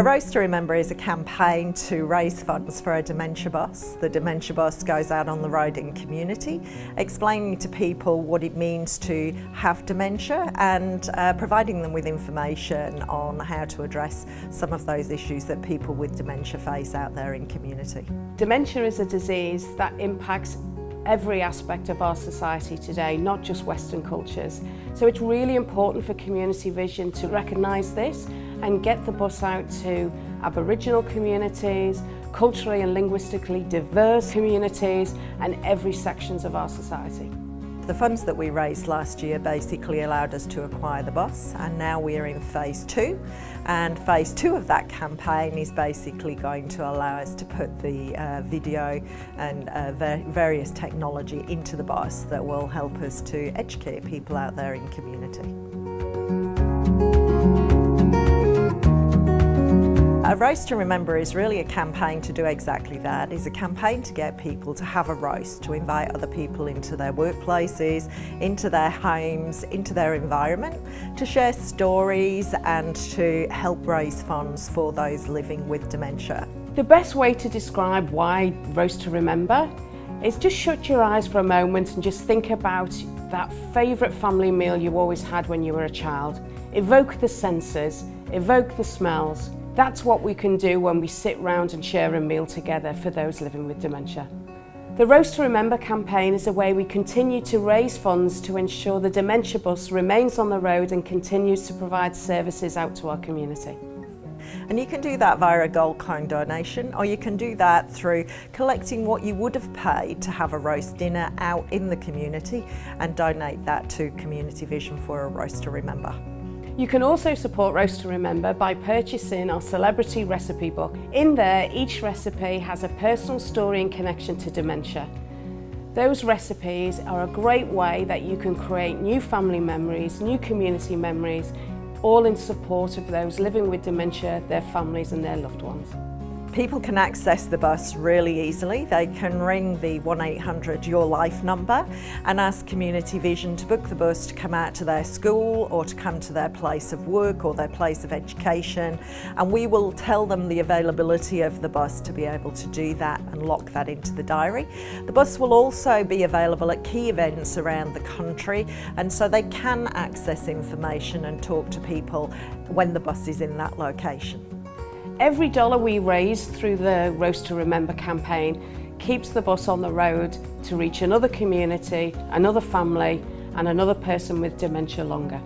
A Roast to Remember is a campaign to raise funds for a dementia bus. The dementia bus goes out on the road in community, explaining to people what it means to have dementia and providing them with information on how to address some of those issues that people with dementia face out there in community. Dementia is a disease that impacts every aspect of our society today, not just Western cultures. So it's really important for Community Vision to recognise this and get the bus out to Aboriginal communities, culturally and linguistically diverse communities, and every sections of our society. The funds that we raised last year basically allowed us to acquire the bus, and now we're in phase 2, and phase 2 of that campaign is basically going to allow us to put the video and various technology into the bus that will help us to educate people out there in community. A Roast to Remember is really a campaign to do exactly that. It's a campaign to get people to have a roast, to invite other people into their workplaces, into their homes, into their environment, to share stories and to help raise funds for those living with dementia. The best way to describe why Roast to Remember is just shut your eyes for a moment and just think about that favourite family meal you always had when you were a child. Evoke the senses, evoke the smells. That's what we can do when we sit round and share a meal together for those living with dementia. The Roast to Remember campaign is a way we continue to raise funds to ensure the dementia bus remains on the road and continues to provide services out to our community. And you can do that via a gold coin donation, or you can do that through collecting what you would have paid to have a roast dinner out in the community and donate that to Community Vision for a Roast to Remember. You can also support Roast to Remember by purchasing our celebrity recipe book. In there, each recipe has a personal story and connection to dementia. Those recipes are a great way that you can create new family memories, new community memories, all in support of those living with dementia, their families and their loved ones. People can access the bus really easily. They can ring the 1800 Your Life number and ask Community Vision to book the bus to come out to their school or to come to their place of work or their place of education, and we will tell them the availability of the bus to be able to do that and lock that into the diary. The bus will also be available at key events around the country, and so they can access information and talk to people when the bus is in that location. Every dollar we raise through the Roast to Remember campaign keeps the bus on the road to reach another community, another family and another person with dementia longer.